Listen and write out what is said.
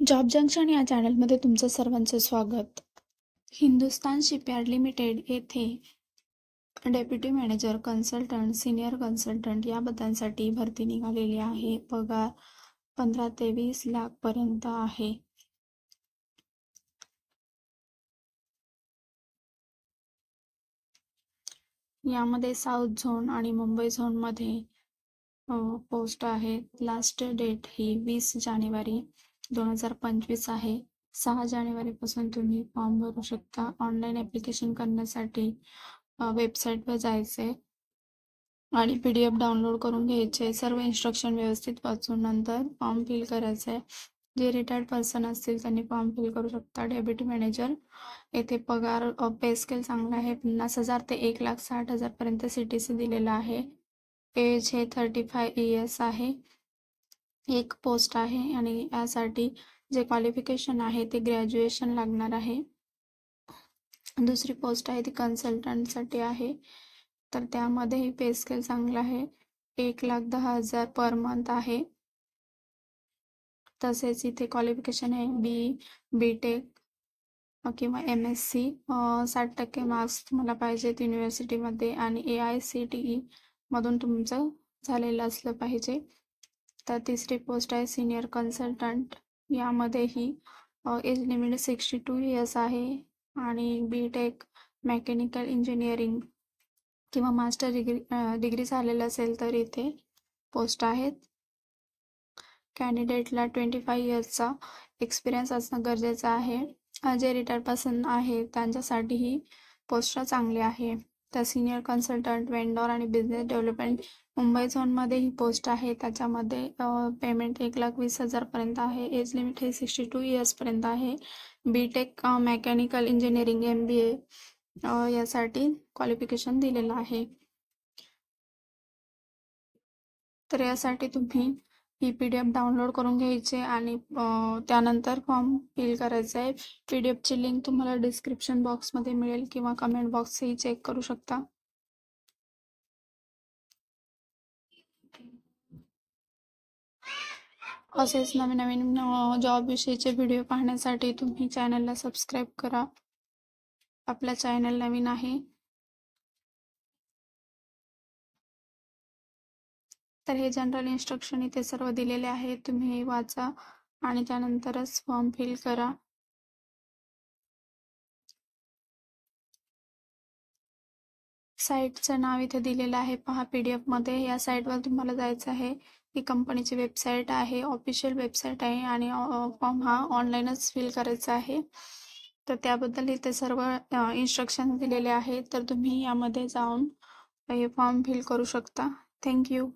Job junction या चॅनलमध्ये तुमचं सर्वांचं स्वागत. हिंदुस्तान शिपयार्ड लिमिटेड येथे deputy manager, consultant, senior consultant या पदांसाठी भरती निघालेली आहे. पगार 15 ते 20 लाख पर्यंत आहे. यामध्ये साऊथ झोन आणि मुंबई झोनमध्ये पोस्ट आहे. लास्ट डेट ही 20 जानेवारी 2025 आहे. 6 जानेवारीपासून तुम्ही फॉर्म भरू शकता. ऑनलाईन ॲप्लिकेशन करण्यासाठी वेबसाईटवर जायचे आणि PDF डाउनलोड करून घ्यायचे. सर्व इन्स्ट्रक्शन व्यवस्थित वाचून नंतर फॉर्म फिल करायचे. जे रिटायर्ड पर्सन असतील त्यांनी फॉर्म फिल करू शकता. डेप्युटी मॅनेजर येथे पगार पे स्केल चांगला आहे. 50,000 ते 1,60,000 पर्यंत CTC दिलेला आहे. एज हे 35 इयर्स आहे. एक पोस्ट आहे आणि यासाठी जे क्वालिफिकेशन आहे ते ग्रॅज्युएशन लागणार आहे. दुसरी पोस्ट आहे ती कन्सल्टंटसाठी आहे. तर त्यामध्येही पे स्केल चांगला आहे. 1,10,000 पर मंथ आहे. तसेच इथे क्वालिफिकेशन आहे BTech किंवा MSc. 60% मार्क्स तुम्हाला पाहिजेत युनिव्हर्सिटीमध्ये आणि AICTE मधून तुमचं झालेलं असलं पाहिजे. तर तिसरी पोस्ट आहे सिनियर कन्सल्टंट. यामध्येही एज लिमिट 62 इयर्स आहे आणि BTech मेकॅनिकल इंजिनिअरिंग किंवा मास्टर डिग्री झालेलं असेल तर इथे पोस्ट आहेत. कॅन्डिडेटला 25 इयर्सचा एक्सपिरियन्स असणं गरजेचं आहे. जे रिटायर्ड पर्सन आहे त्यांच्यासाठीही पोस्ट चांगली आहे. तर सिनियर कन्सल्टंट, वेंडॉर आणि बिझनेस डेव्हलपमेंट मुंबई झोनमध्ये ही पोस्ट आहे. त्याच्यामध्ये पेमेंट 1,20,000 पर्यंत आहे. एज लिमिट हे 62 इयर्सपर्यंत आहे. BTech मेकॅनिकल इंजिनिअरिंग MBA यासाठी क्वालिफिकेशन दिलेलं आहे. तर यासाठी तुम्ही ही PDF डाउनलोड करून घ्यायचे आणि त्यानंतर फॉर्म फिल करायचा आहे. PDFची लिंक तुम्हाला डिस्क्रिप्शन बॉक्समध्ये मिळेल किंवा कमेंट बॉक्सही चेक करू शकता. असेच नवीन नवीन जॉब विषयीचे व्हिडिओ पाहण्यासाठी तुम्ही चॅनलला सबस्क्राईब करा. आपला चॅनल नवीन आहे. तर हे जनरल इन्स्ट्रक्शन इथे सर्व दिलेले आहे. तुम्ही हे वाचा आणि त्यानंतरच फॉर्म फिल करा. साईटचं नाव इथे दिलेलं आहे पहा PDF मध्ये. या साईटवर तुम्हाला जायचं आहे. ही कंपनीची वेबसाईट आहे, ऑफिशियल वेबसाईट आहे आणि फॉर्म हा ऑनलाईनच फिल करायचा आहे. तर त्याबद्दल इथे सर्व इन्स्ट्रक्शन दिलेले आहेत. तर तुम्ही यामध्ये जाऊन हे फॉर्म फिल करू शकता. थँक्यू.